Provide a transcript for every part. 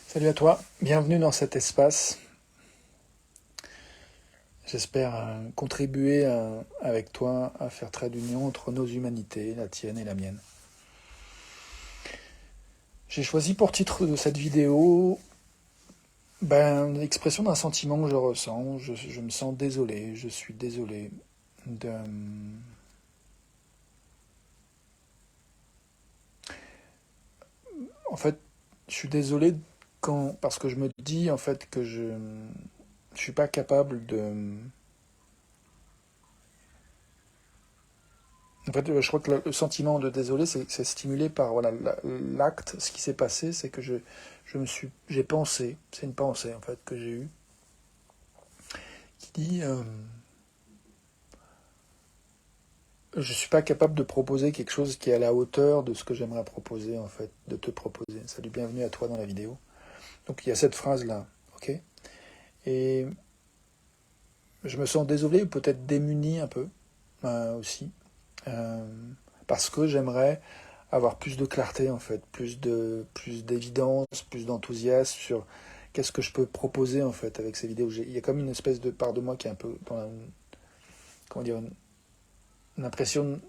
Salut à toi, bienvenue dans cet espace. J'espère contribuer avec toi à faire trait d'union entre nos humanités, la tienne et la mienne. J'ai choisi pour titre de cette vidéo l'expression d'un sentiment que je ressens. Je me sens désolé, je suis désolé de... En fait, je suis désolé parce que je me dis en fait que je ne suis pas capable de... En fait, je crois que le sentiment de désolé, c'est stimulé par voilà l'acte. Ce qui s'est passé, c'est que j'ai pensé, c'est une pensée en fait que j'ai eue, qui dit je suis pas capable de proposer quelque chose qui est à la hauteur de ce que j'aimerais proposer en fait, de te proposer. Salut, bienvenue à toi dans la vidéo. Donc il y a cette phrase là, ok. Et je me sens désolé, peut-être démuni un peu aussi, euh, parce que j'aimerais avoir plus de clarté en fait, plus d'évidence, plus d'enthousiasme sur qu'est-ce que je peux proposer en fait avec ces vidéos. Il y a comme une espèce de part de moi qui est un peu dans comment dire, une impression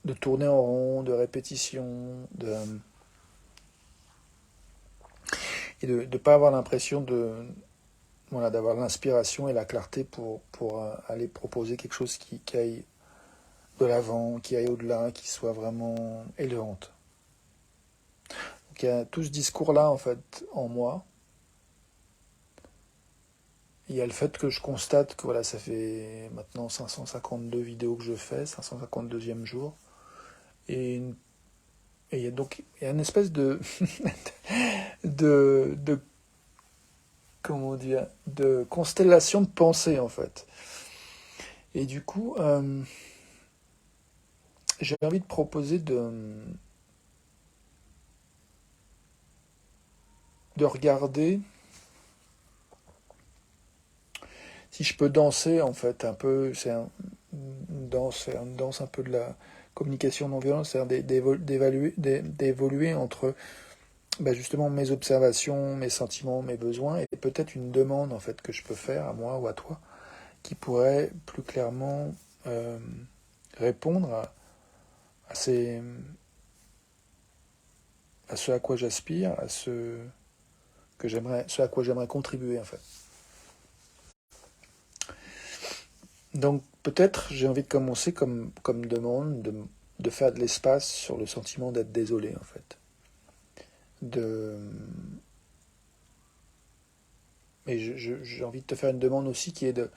de tourner en rond, de répétition, et de ne pas avoir l'impression voilà, d'avoir l'inspiration et la clarté pour aller proposer quelque chose qui aille de l'avant, qui aille au-delà, qui soit vraiment élevante. Donc il y a tout ce discours-là en fait en moi. Il y a le fait que je constate que voilà, ça fait maintenant 552 vidéos que je fais, 552e jour. Et, il y a une espèce de comment dire, de constellation de pensée en fait. Et du coup, j'ai envie de proposer de regarder si je peux danser en fait un peu. C'est une danse un peu de la communication non violente, c'est-à-dire d'évoluer entre justement mes observations, mes sentiments, mes besoins, et peut-être une demande en fait que je peux faire à moi ou à toi, qui pourrait plus clairement euh, répondre à, ces, à ce à quoi j'aspire, à ce à quoi j'aimerais contribuer en fait. Donc peut-être j'ai envie de commencer comme demande de faire de l'espace sur le sentiment d'être désolé en fait. De, et j'ai envie de te faire une demande aussi qui est de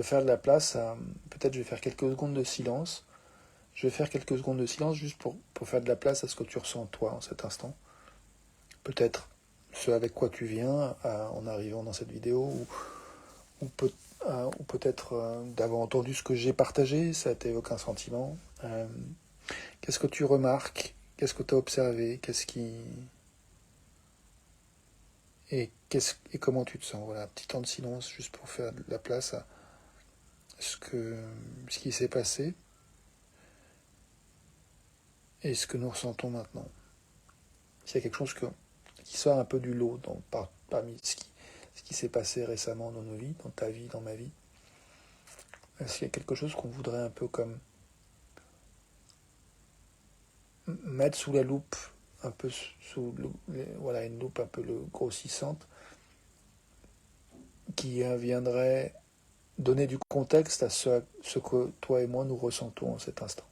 faire de la place à... Peut-être je vais faire quelques secondes de silence. Je vais faire quelques secondes de silence juste pour faire de la place à ce que tu ressens toi en cet instant. Peut-être ce avec quoi tu viens en arrivant dans cette vidéo, ou peut-être d'avoir entendu ce que j'ai partagé, ça t'évoque un sentiment. Qu'est-ce que tu remarques? Qu'est-ce que tu as observé? Et comment tu te sens? Voilà, un petit temps de silence juste pour faire de la place à ce qui s'est passé et ce que nous ressentons maintenant. S'il y a quelque chose qui sort un peu du lot parmi ce qui s'est passé récemment dans nos vies, dans ta vie, dans ma vie, est-ce qu'il y a quelque chose qu'on voudrait un peu comme mettre sous la loupe, un peu voilà, une loupe un peu grossissante, qui viendrait donner du contexte à ce que toi et moi nous ressentons en cet instant.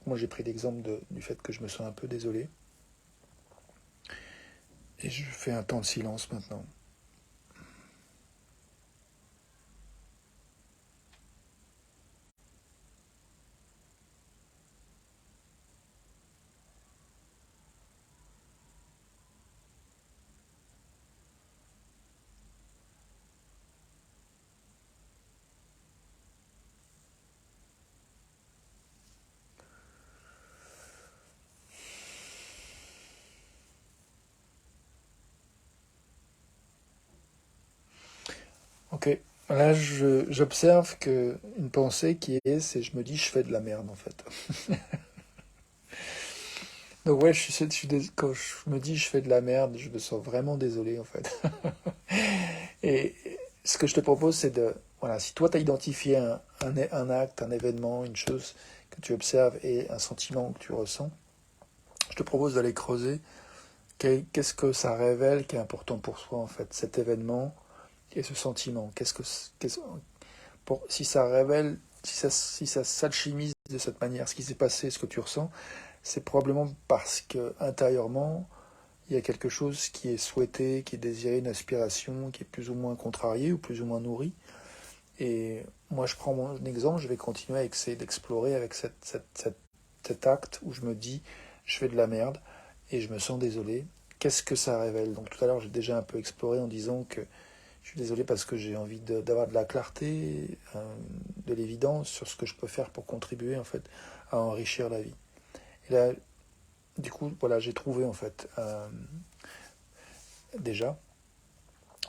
Moi j'ai pris l'exemple du fait que je me sens un peu désolé, et je fais un temps de silence maintenant. Ok, là j'observe que une pensée c'est je me dis je fais de la merde en fait. Donc ouais, quand je me dis je fais de la merde, je me sens vraiment désolé en fait. Et ce que je te propose, c'est de... Voilà, si toi tu as identifié un acte, un événement, une chose que tu observes et un sentiment que tu ressens, je te propose d'aller creuser qu'est-ce que ça révèle qui est important pour soi en fait, cet événement et ce sentiment. Si ça révèle, si ça s'alchimise de cette manière, ce qui s'est passé, ce que tu ressens, c'est probablement parce que intérieurement, il y a quelque chose qui est souhaité, qui est désiré, une aspiration, qui est plus ou moins contrariée ou plus ou moins nourrie. Et moi, je prends mon exemple, je vais continuer à essayer d'explorer avec cet acte où je me dis, je fais de la merde et je me sens désolé. Qu'est-ce que ça révèle? Donc tout à l'heure, j'ai déjà un peu exploré en disant que je suis désolé parce que j'ai envie d'avoir de la clarté, de l'évidence sur ce que je peux faire pour contribuer en fait à enrichir la vie. Et là, du coup, voilà, j'ai trouvé en fait déjà.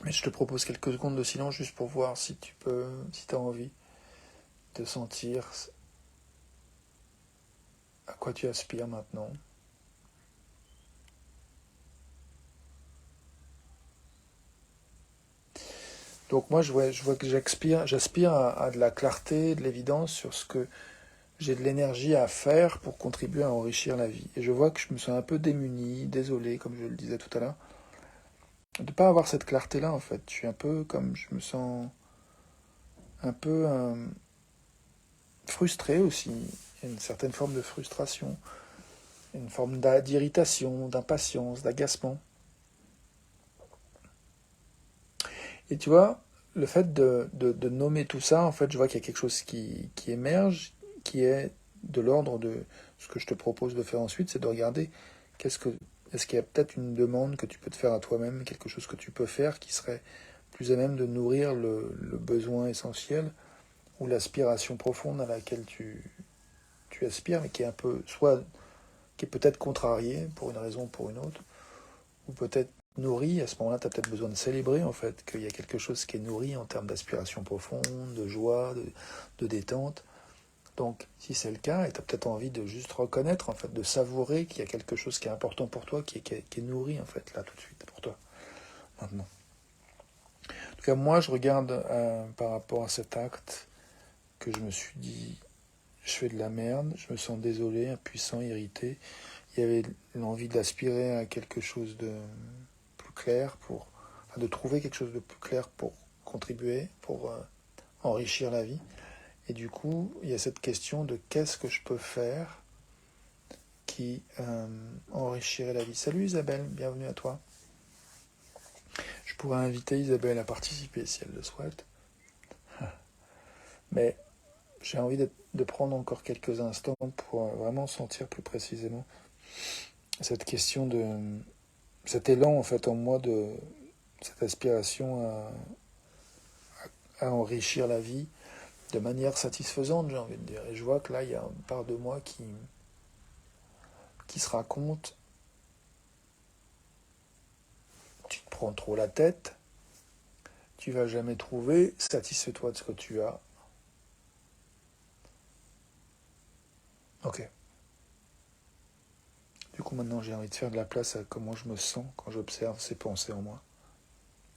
Mais je te propose quelques secondes de silence juste pour voir si tu peux, si tu as envie de sentir à quoi tu aspires maintenant. Donc moi, je vois que j'aspire à de la clarté, de l'évidence sur ce que j'ai de l'énergie à faire pour contribuer à enrichir la vie. Et je vois que je me sens un peu démuni, désolé, comme je le disais tout à l'heure, de ne pas avoir cette clarté-là, en fait. Je suis un peu comme, je me sens un peu frustré aussi. Il y a une certaine forme de frustration, une forme d'irritation, d'impatience, d'agacement. Et tu vois, le fait de nommer tout ça, en fait, je vois qu'il y a quelque chose qui émerge, qui est de l'ordre de ce que je te propose de faire ensuite, c'est de regarder qu'est-ce que, est-ce qu'il y a peut-être une demande que tu peux te faire à toi-même, quelque chose que tu peux faire qui serait plus à même de nourrir le besoin essentiel ou l'aspiration profonde à laquelle tu aspires, mais qui est un peu, soit qui est peut-être contrariée pour une raison ou pour une autre, ou peut-être nourri, à ce moment-là, tu as peut-être besoin de célébrer, en fait, qu'il y a quelque chose qui est nourri en termes d'aspiration profonde, de joie, de détente. Donc, si c'est le cas, et tu as peut-être envie de juste reconnaître, en fait, de savourer qu'il y a quelque chose qui est important pour toi, qui est nourri, en fait, là, tout de suite, pour toi, maintenant. En tout cas, moi, je regarde par rapport à cet acte que je me suis dit, je fais de la merde, je me sens désolé, impuissant, irrité. Il y avait l'envie d'aspirer à quelque chose de plus clair, de trouver quelque chose de plus clair pour contribuer, pour enrichir la vie. Et du coup, il y a cette question de qu'est-ce que je peux faire qui enrichirait la vie. Salut Isabelle, bienvenue à toi. Je pourrais inviter Isabelle à participer si elle le souhaite. Mais j'ai envie de prendre encore quelques instants pour vraiment sentir plus précisément cette question cet élan en fait en moi de cette aspiration à enrichir la vie de manière satisfaisante, j'ai envie de dire. Et je vois que là, il y a une part de moi qui se raconte, tu te prends trop la tête, tu vas jamais trouver, satisfais-toi de ce que tu as. Ok. Du coup, maintenant, j'ai envie de faire de la place à comment je me sens quand j'observe ces pensées en moi,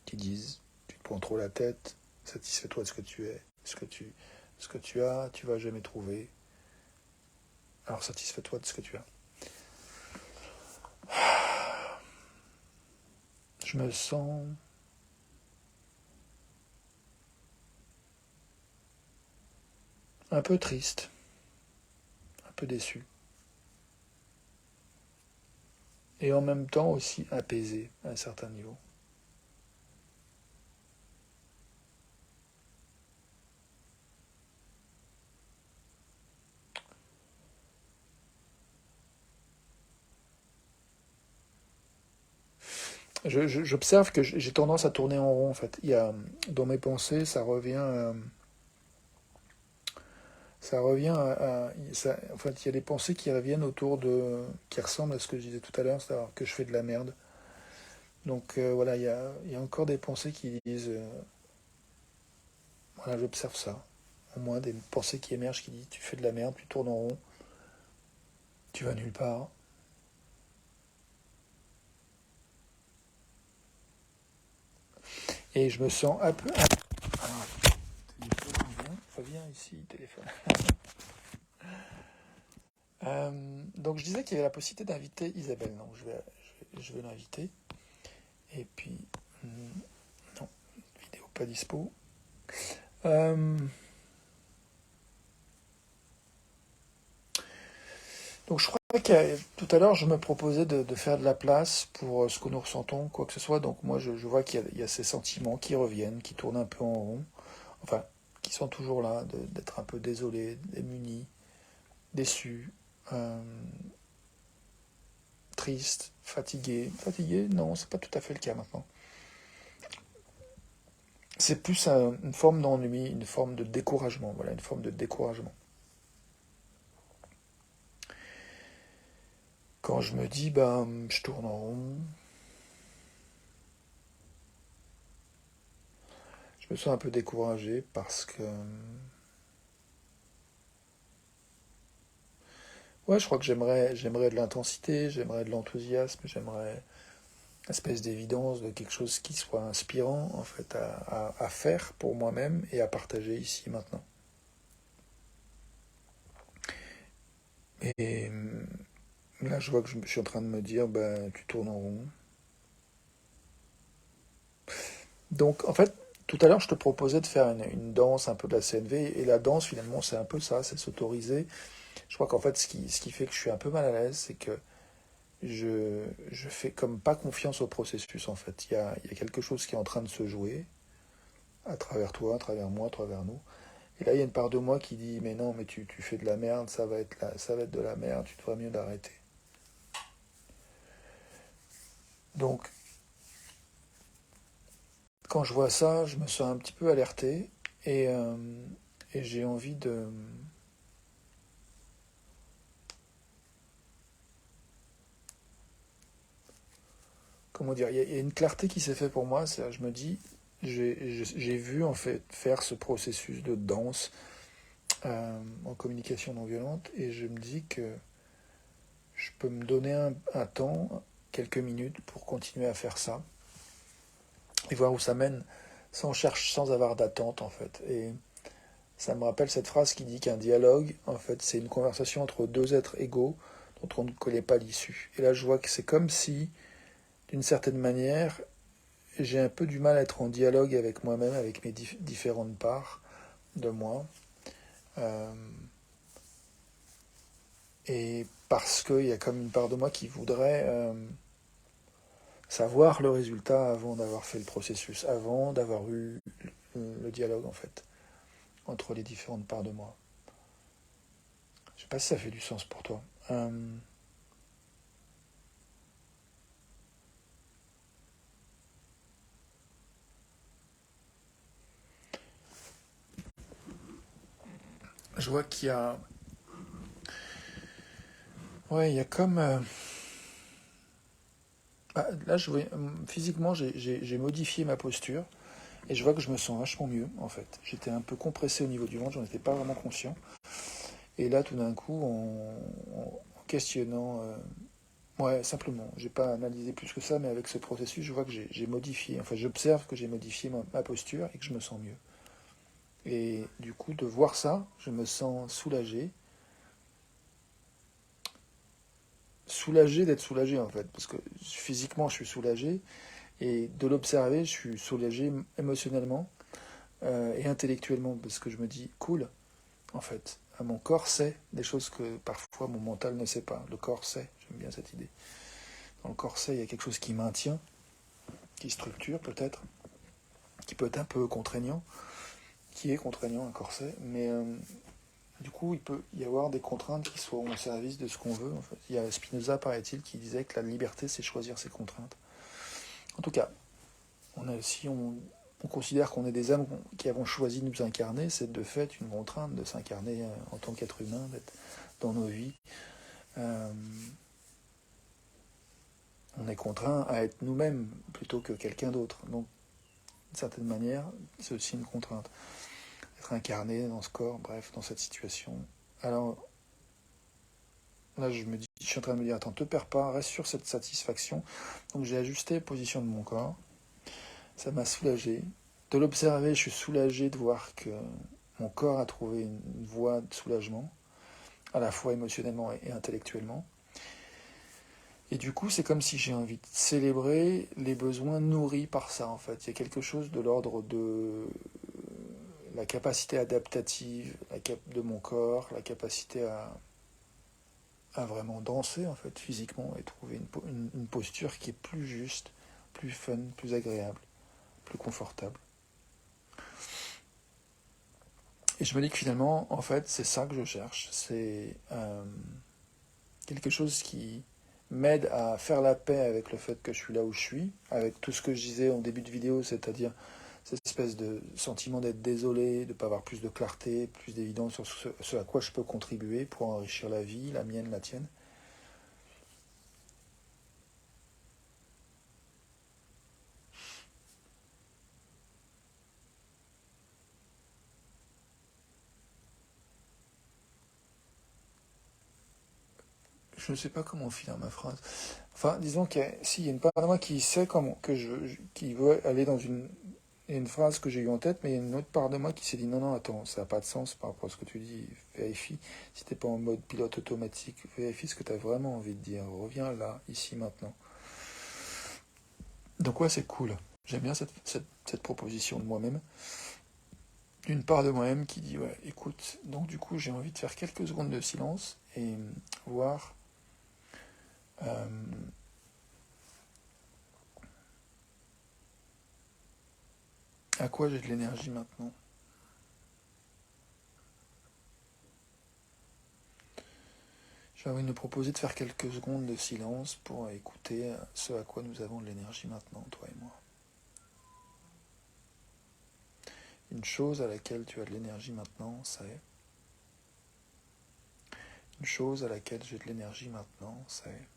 qui disent, tu te prends trop la tête, satisfais-toi de ce que tu es, ce que tu as, tu vas jamais trouver. Alors satisfais-toi de ce que tu as. Je me sens un peu triste, un peu déçu. Et en même temps aussi apaisé à un certain niveau. J'observe que j'ai tendance à tourner en rond en fait. Dans mes pensées, ça revient en fait, il y a des pensées qui reviennent qui ressemblent à ce que je disais tout à l'heure, c'est-à-dire que je fais de la merde. Donc voilà, il y a encore des pensées qui disent, voilà, j'observe ça. Au moins des pensées qui émergent qui disent, tu fais de la merde, tu tournes en rond, tu vas nulle part. Et je me sens un peu... Alors, téléphone, reviens ici, téléphone. Donc je disais qu'il y avait la possibilité d'inviter Isabelle. Donc je vais l'inviter. Et puis, non, vidéo pas dispo. Donc je crois que tout à l'heure, je me proposais de faire de la place pour ce que nous ressentons, quoi que ce soit. Donc moi, je vois qu'il y a ces sentiments qui reviennent, qui tournent un peu en rond. Enfin, qui sont toujours là, d'être un peu désolé, démuni, déçu, euh, triste, fatigué. Fatigué, non, c'est pas tout à fait le cas maintenant. C'est plus une forme d'ennui, une forme de découragement. Voilà, une forme de découragement. Quand je me dis, ben, je tourne en rond, je me sens un peu découragé parce que, ouais, je crois que j'aimerais de l'intensité, j'aimerais de l'enthousiasme, j'aimerais une espèce d'évidence de quelque chose qui soit inspirant, en fait, à faire pour moi-même et à partager ici maintenant. Et là, je vois que je suis en train de me dire, ben, tu tournes en rond. Donc, en fait, tout à l'heure, je te proposais de faire une danse un peu de la CNV, et la danse, finalement, c'est un peu ça, c'est s'autoriser. Je crois qu'en fait, ce qui fait que je suis un peu mal à l'aise, c'est que je fais comme pas confiance au processus, en fait. Il y a quelque chose qui est en train de se jouer, à travers toi, à travers moi, à travers nous. Et là, il y a une part de moi qui dit, mais non, mais tu fais de la merde, ça va être de la merde, tu devrais mieux l'arrêter. Donc, quand je vois ça, je me sens un petit peu alerté et, euh, et j'ai envie de... Comment dire, il y a une clarté qui s'est faite pour moi, je me dis, j'ai vu en fait faire ce processus de danse en communication non violente et je me dis que je peux me donner un temps, quelques minutes pour continuer à faire ça et voir où ça mène sans avoir d'attente en fait. Et ça me rappelle cette phrase qui dit qu'un dialogue, en fait, c'est une conversation entre deux êtres égaux dont on ne connaît pas l'issue. Et là, je vois que c'est comme si, d'une certaine manière, j'ai un peu du mal à être en dialogue avec moi-même, avec mes différentes parts de moi. Euh, et parce qu'il y a comme une part de moi qui voudrait savoir le résultat avant d'avoir fait le processus, avant d'avoir eu le dialogue, en fait, entre les différentes parts de moi. Je sais pas si ça fait du sens pour toi. Je vois qu'il y a... Ouais, il y a comme... là, physiquement, j'ai modifié ma posture et je vois que je me sens vachement mieux, en fait. J'étais un peu compressé au niveau du ventre, j'en étais pas vraiment conscient. Et là, tout d'un coup, en questionnant... ouais, simplement, j'ai pas analysé plus que ça, mais avec ce processus, je vois que j'ai modifié, enfin, j'observe que j'ai modifié ma posture et que je me sens mieux. Et du coup, de voir ça, je me sens soulagé. Soulagé d'être soulagé, en fait, parce que physiquement, je suis soulagé, et de l'observer, je suis soulagé émotionnellement et intellectuellement, parce que je me dis, cool, en fait. Mon corps sait des choses que parfois mon mental ne sait pas. Le corps sait, j'aime bien cette idée. Dans le corps sait, il y a quelque chose qui maintient, qui structure peut-être, qui peut être un peu contraignant, qui est contraignant, un corset, mais du coup, il peut y avoir des contraintes qui sont au service de ce qu'on veut. En fait. Il y a Spinoza, paraît-il, qui disait que la liberté, c'est choisir ses contraintes. En tout cas, si on considère qu'on est des âmes qui avons choisi de nous incarner, c'est de fait une contrainte de s'incarner en tant qu'être humain, d'être dans nos vies. Euh, on est contraint à être nous-mêmes plutôt que quelqu'un d'autre. Donc, d'une certaine manière, c'est aussi une contrainte. Être incarné dans ce corps, bref, dans cette situation. Alors, là, je suis en train de me dire, attends, te perds pas, reste sur cette satisfaction. Donc, j'ai ajusté la position de mon corps. Ça m'a soulagé. De l'observer, je suis soulagé de voir que mon corps a trouvé une voie de soulagement, à la fois émotionnellement et intellectuellement. Et du coup, c'est comme si j'ai envie de célébrer les besoins nourris par ça, en fait. Il y a quelque chose de l'ordre de la capacité adaptative de mon corps, la capacité à vraiment danser, en fait, physiquement, et trouver une posture qui est plus juste, plus fun, plus agréable, plus confortable. Et je me dis que finalement, en fait, c'est ça que je cherche. C'est quelque chose qui m'aide à faire la paix avec le fait que je suis là où je suis, avec tout ce que je disais en début de vidéo, c'est-à-dire cette espèce de sentiment d'être désolé, de ne pas avoir plus de clarté, plus d'évidence sur ce à quoi je peux contribuer pour enrichir la vie, la mienne, la tienne. Je ne sais pas comment finir ma phrase. Enfin, disons qu'il y a, si, il y a une part de moi qui sait comment, qui veut aller dans une phrase que j'ai eue en tête, mais il y a une autre part de moi qui s'est dit non, non, attends, ça n'a pas de sens par rapport à ce que tu dis. Vérifie. Si t'es pas en mode pilote automatique, vérifie ce que tu as vraiment envie de dire. Reviens là, ici, maintenant. Donc ouais, c'est cool. J'aime bien cette proposition de moi-même. Une part de moi-même qui dit ouais, écoute, donc du coup j'ai envie de faire quelques secondes de silence et voir euh, à quoi j'ai de l'énergie maintenant. J'ai envie de me proposer de faire quelques secondes de silence pour écouter ce à quoi nous avons de l'énergie maintenant, toi et moi. Une chose à laquelle tu as de l'énergie maintenant, c'est... Une chose à laquelle j'ai de l'énergie maintenant, c'est...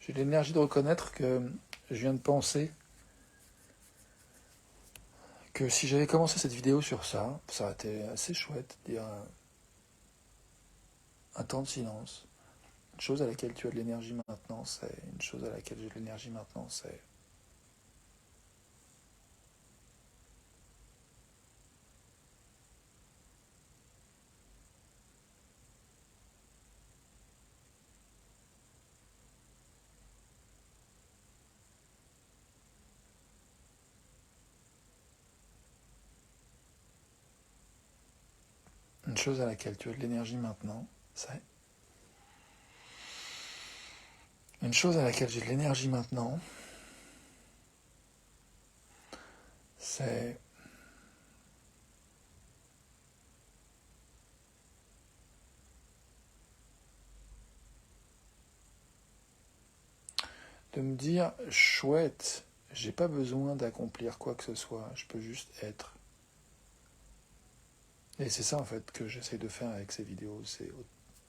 J'ai de l'énergie de reconnaître que je viens de penser que si j'avais commencé cette vidéo sur ça, ça aurait été assez chouette, dire un temps de silence. Une chose à laquelle tu as de l'énergie maintenant, c'est... Une chose à laquelle j'ai de l'énergie maintenant, c'est... Une chose à laquelle tu as de l'énergie maintenant, c'est... Une chose à laquelle j'ai de l'énergie maintenant, c'est... De me dire, chouette, j'ai pas besoin d'accomplir quoi que ce soit, je peux juste être. Et c'est ça en fait que j'essaie de faire avec ces vidéos, c'est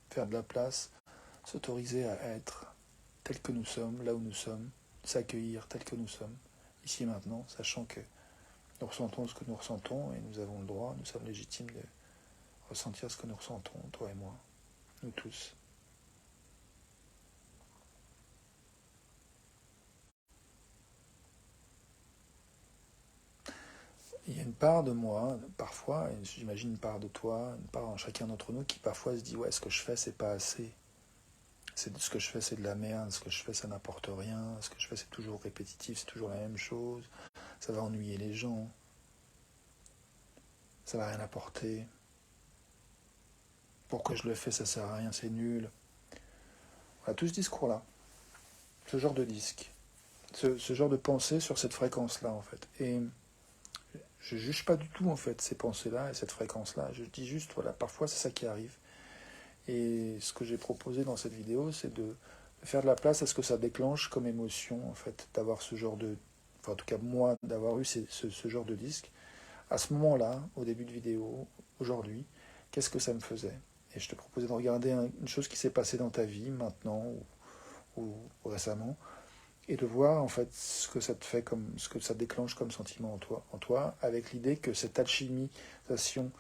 faire de la place, s'autoriser à être tel que nous sommes, là où nous sommes, s'accueillir tel que nous sommes, ici et maintenant, sachant que nous ressentons ce que nous ressentons et nous avons le droit, nous sommes légitimes de ressentir ce que nous ressentons, toi et moi, nous tous. Il y a une part de moi, parfois, et j'imagine une part de toi, une part en chacun d'entre nous qui parfois se dit ouais, ce que je fais c'est pas assez. Ce que je fais c'est de la merde, ce que je fais ça n'apporte rien, ce que je fais c'est toujours répétitif, c'est toujours la même chose, ça va ennuyer les gens, ça va rien apporter. Pourquoi je le fais, ça sert à rien, c'est nul. Voilà, tout ce discours-là, ce genre de disque, ce genre de pensée sur cette fréquence-là en fait. Et je juge pas du tout en fait ces pensées-là et cette fréquence-là. Je dis juste voilà, parfois c'est ça qui arrive. Et ce que j'ai proposé dans cette vidéo, c'est de faire de la place à ce que ça déclenche comme émotion, en fait, d'avoir ce genre de... Enfin, en tout cas, moi, d'avoir eu ce genre de disque. À ce moment-là, au début de vidéo, aujourd'hui, qu'est-ce que ça me faisait? Et je te proposais de regarder une chose qui s'est passée dans ta vie, maintenant ou récemment, et de voir en fait ce que ça te fait comme ce que ça déclenche comme sentiment en toi avec l'idée que cette alchimisation,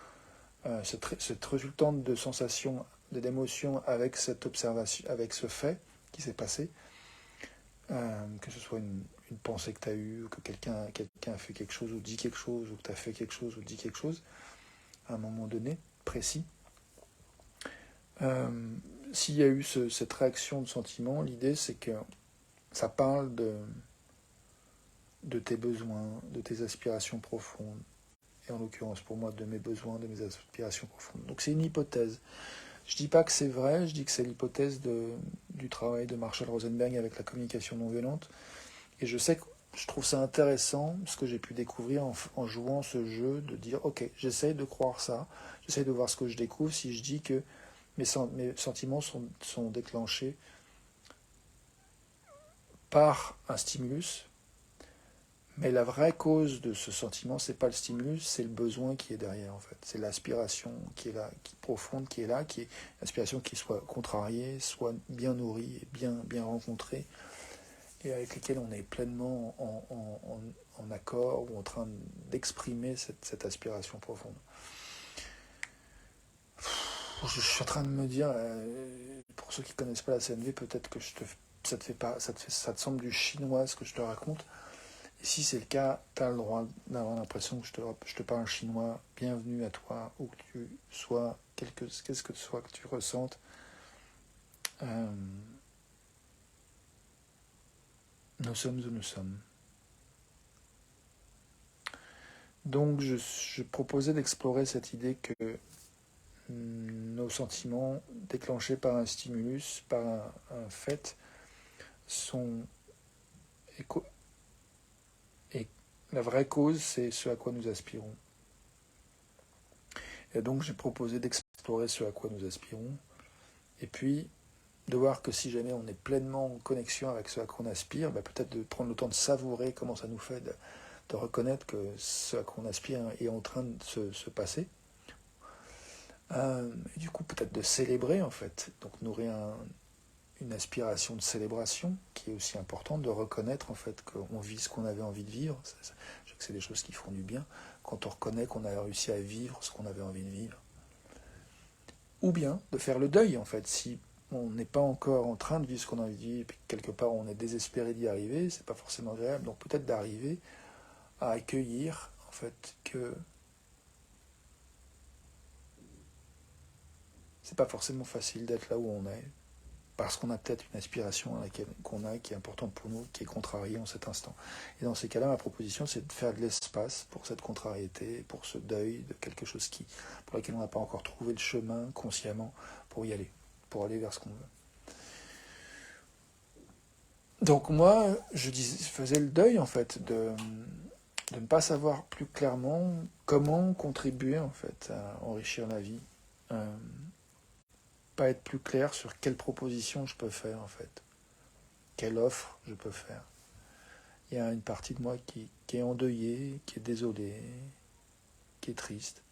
cette résultante de sensations, d'émotions avec cette observation, avec ce fait qui s'est passé, que ce soit une pensée que tu as eue, que quelqu'un a fait quelque chose ou dit quelque chose, ou que tu as fait quelque chose ou dit quelque chose, à un moment donné, précis. S'il y a eu cette réaction de sentiment, l'idée c'est que ça parle de tes besoins, de tes aspirations profondes, et en l'occurrence pour moi de mes besoins, de mes aspirations profondes. Donc c'est une hypothèse. Je dis pas que c'est vrai, je dis que c'est l'hypothèse du travail de Marshall Rosenberg avec la communication non violente. Et je sais que je trouve ça intéressant, ce que j'ai pu découvrir en jouant ce jeu, de dire, ok, j'essaye de croire ça, j'essaye de voir ce que je découvre si je dis que mes sentiments sont déclenchés par un stimulus, mais la vraie cause de ce sentiment, c'est pas le stimulus, c'est le besoin qui est derrière en fait. C'est l'aspiration qui est là, qui est profonde, qui est là, qui est l'aspiration qui soit contrariée, soit bien nourrie, et bien rencontrée, et avec lesquelles on est pleinement en accord ou en train d'exprimer cette aspiration profonde. Je suis en train de me dire, pour ceux qui ne connaissent pas la CNV, peut-être que ça te semble du chinois ce que je te raconte. Et si c'est le cas, tu as le droit d'avoir l'impression que je te parle chinois. Bienvenue à toi, où que tu sois, qu'est-ce que ce soit que tu ressentes. Nous sommes où nous sommes. Donc je proposais d'explorer cette idée que nos sentiments déclenchés par un stimulus, par un fait, sont... Et la vraie cause, c'est ce à quoi nous aspirons. Et donc j'ai proposé d'explorer ce à quoi nous aspirons, et puis de voir que si jamais on est pleinement en connexion avec ce à quoi on aspire, peut-être de prendre le temps de savourer comment ça nous fait, de reconnaître que ce à quoi on aspire est en train de se passer. Et du coup, peut-être de célébrer, en fait, donc nourrir une aspiration de célébration qui est aussi importante, de reconnaître, en fait, qu'on vit ce qu'on avait envie de vivre. Je sais que c'est des choses qui font du bien, quand on reconnaît qu'on a réussi à vivre ce qu'on avait envie de vivre. Ou bien de faire le deuil, en fait, si on n'est pas encore en train de vivre ce qu'on a envie de vivre, et puis quelque part on est désespéré d'y arriver, c'est pas forcément agréable, donc peut-être d'arriver à accueillir, en fait, que c'est pas forcément facile d'être là où on est, parce qu'on a peut-être une aspiration qu'on a qui est importante pour nous, qui est contrariée en cet instant. Et dans ces cas-là, ma proposition, c'est de faire de l'espace pour cette contrariété, pour ce deuil de quelque chose pour lequel on n'a pas encore trouvé le chemin consciemment pour y aller, pour aller vers ce qu'on veut. Donc moi, je faisais le deuil en fait de ne pas savoir plus clairement comment contribuer en fait à enrichir la vie, pas être plus clair sur quelle proposition je peux faire en fait, quelle offre je peux faire. Il y a une partie de moi qui est endeuillée, qui est désolée, qui est triste.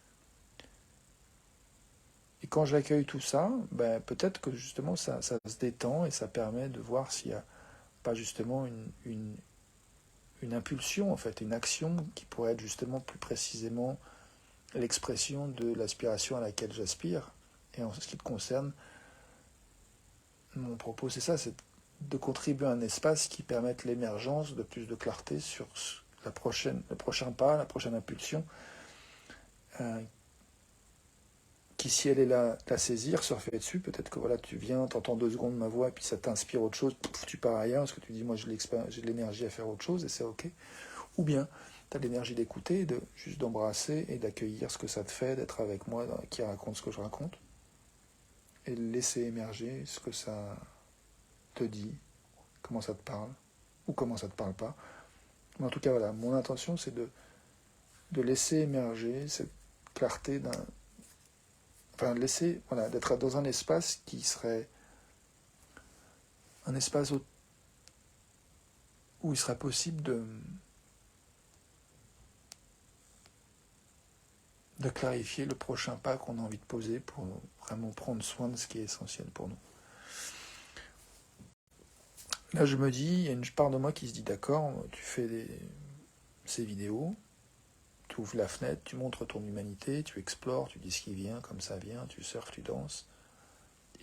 Et quand j'accueille tout ça, peut-être que justement ça se détend et ça permet de voir s'il n'y a pas justement une impulsion, en fait, une action qui pourrait être justement plus précisément l'expression de l'aspiration à laquelle j'aspire. Et en ce qui te concerne, mon propos c'est ça, c'est de contribuer à un espace qui permette l'émergence de plus de clarté sur le prochain pas, la prochaine impulsion, qui, si elle est là, la saisir, surfer dessus. Peut-être que voilà, tu viens, t'entends 2 secondes ma voix, et puis ça t'inspire autre chose, tu pars ailleurs, parce que tu dis, moi j'ai de l'énergie à faire autre chose, et c'est ok. Ou bien, tu as l'énergie d'écouter, juste d'embrasser et d'accueillir ce que ça te fait, d'être avec moi, qui raconte ce que je raconte, et de laisser émerger ce que ça te dit, comment ça te parle, ou comment ça te parle pas. Mais en tout cas, voilà, mon intention, c'est de laisser émerger cette clarté enfin laisser, voilà, d'être dans un espace qui serait un espace où il serait possible de clarifier le prochain pas qu'on a envie de poser pour vraiment prendre soin de ce qui est essentiel pour nous. Là, je me dis, il y a une part de moi qui se dit, d'accord, tu fais ces vidéos, tu ouvres la fenêtre, tu montres ton humanité, tu explores, tu dis ce qui vient, comme ça vient, tu surfes, tu danses.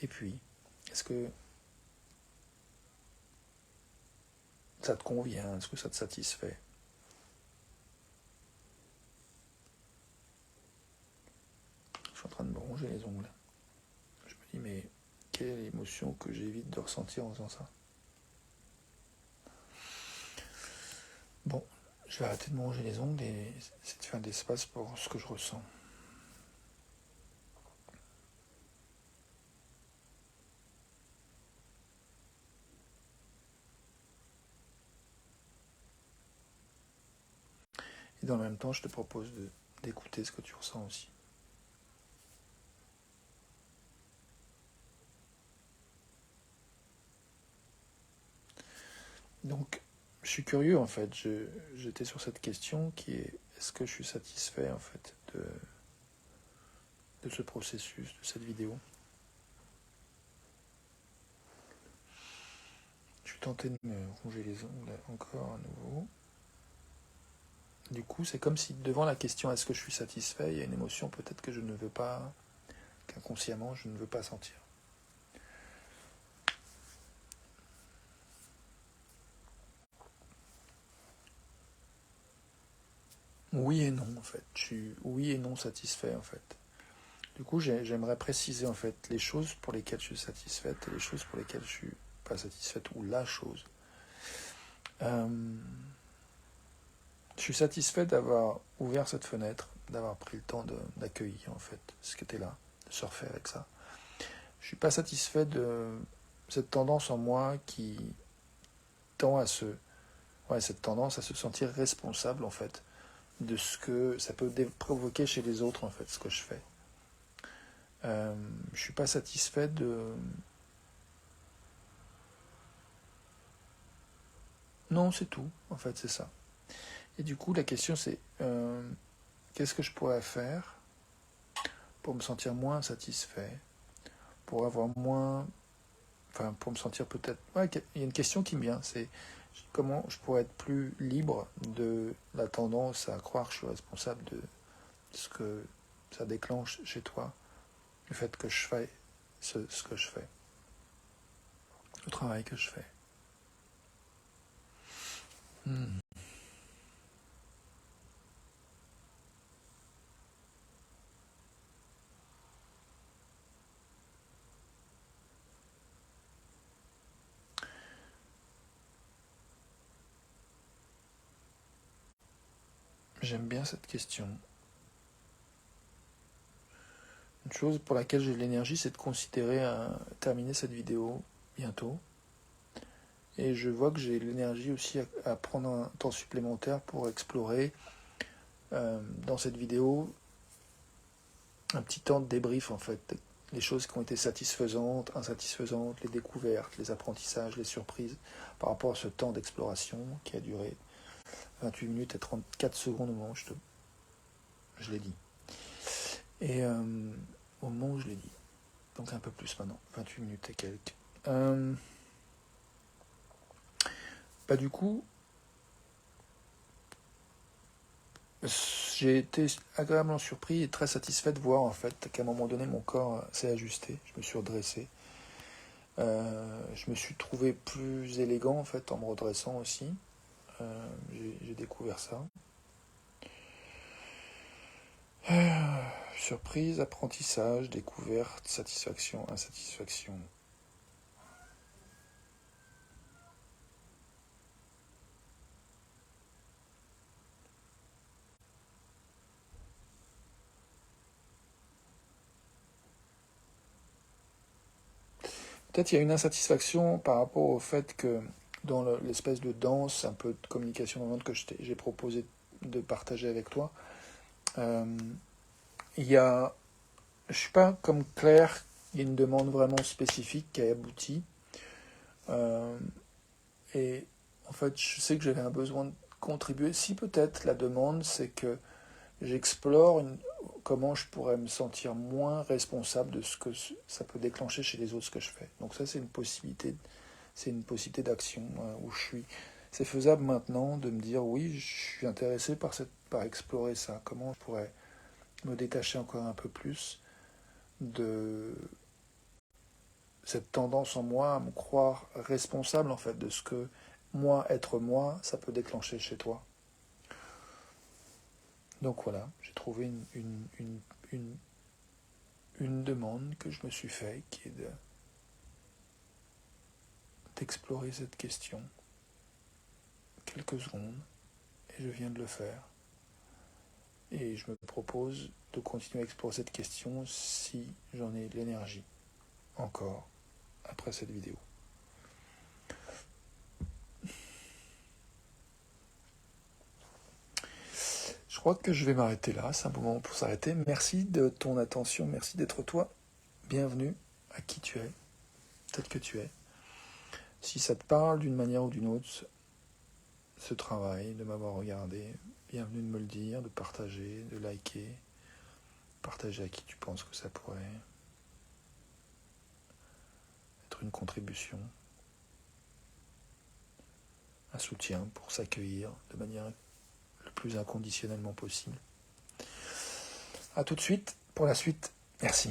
Et puis, est-ce que ça te convient? Est-ce que ça te satisfait? Je suis en train de me ronger les ongles. Je me dis, mais quelle émotion que j'évite de ressentir en faisant ça. Bon, je vais arrêter de me ronger les ongles et essayer de faire de l'espace pour ce que je ressens. Et dans le même temps, je te propose d'écouter ce que tu ressens aussi. Donc, je suis curieux en fait. J'étais sur cette question qui est est-ce que je suis satisfait en fait de ce processus, de cette vidéo? Je suis tenté de me ronger les ongles encore à nouveau. Du coup, c'est comme si devant la question est-ce que je suis satisfait, il y a une émotion peut-être que je ne veux pas, qu'inconsciemment je ne veux pas sentir. Oui et non en fait. Je suis oui et non satisfait en fait. Du coup, j'aimerais préciser en fait les choses pour lesquelles je suis satisfaite et les choses pour lesquelles je suis pas satisfaite ou la chose. Je suis satisfait d'avoir ouvert cette fenêtre, d'avoir pris le temps d'accueillir en fait ce qui était là, de surfer avec ça. Je suis pas satisfait de cette tendance en moi qui tend à cette tendance à se sentir responsable en fait de ce que ça peut provoquer chez les autres en fait ce que je fais. Je suis pas satisfait de non c'est tout en fait c'est ça. Et du coup la question c'est qu'est-ce que je pourrais faire pour me sentir moins satisfait, pour avoir moins enfin pour me sentir peut-être ouais, il y a une question qui me vient c'est comment je pourrais être plus libre de la tendance à croire que je suis responsable de ce que ça déclenche chez toi, le fait que je fais ce que je fais, le travail que je fais. Hmm. J'aime bien cette question. Une chose pour laquelle j'ai de l'énergie, c'est de considérer à terminer cette vidéo bientôt. Et je vois que j'ai l'énergie aussi à prendre un temps supplémentaire pour explorer dans cette vidéo un petit temps de débrief en fait. Les choses qui ont été satisfaisantes, insatisfaisantes, les découvertes, les apprentissages, les surprises par rapport à ce temps d'exploration qui a duré 28 minutes et 34 secondes au moment où je l'ai dit. Et au moment où je l'ai dit. Donc un peu plus maintenant, 28 minutes et quelques. Du coup, j'ai été agréablement surpris et très satisfait de voir en fait qu'à un moment donné mon corps s'est ajusté, je me suis redressé. Je me suis trouvé plus élégant en fait en me redressant aussi. J'ai découvert ça. Surprise, apprentissage, découverte, satisfaction, insatisfaction. Peut-être il y a une insatisfaction par rapport au fait que dans l'espèce de danse, un peu de communication non que j'ai proposé de partager avec toi, il y a je suis pas comme Claire, il y a une demande vraiment spécifique qui a abouti. Euh, et en fait, je sais que j'avais un besoin de contribuer. Si peut-être la demande, c'est que j'explore comment je pourrais me sentir moins responsable de ce que ça peut déclencher chez les autres ce que je fais. Donc ça, c'est une possibilité d'action où je suis. C'est faisable maintenant de me dire oui, je suis intéressé par explorer ça. Comment je pourrais me détacher encore un peu plus de cette tendance en moi à me croire responsable en fait de ce que être moi, ça peut déclencher chez toi. Donc voilà, j'ai trouvé une, une demande que je me suis faite qui est d'explorer cette question quelques secondes et je viens de le faire. Et je me propose de continuer à explorer cette question si j'en ai l'énergie encore après cette vidéo. Je crois que je vais m'arrêter là, c'est un bon moment pour s'arrêter. Merci de ton attention, merci d'être toi. Bienvenue à qui tu es, tel que tu es. Si ça te parle d'une manière ou d'une autre, ce travail, de m'avoir regardé, bienvenue de me le dire, de partager, de liker, partager à qui tu penses que ça pourrait être une contribution, un soutien pour s'accueillir de manière le plus inconditionnellement possible. A tout de suite pour la suite. Merci.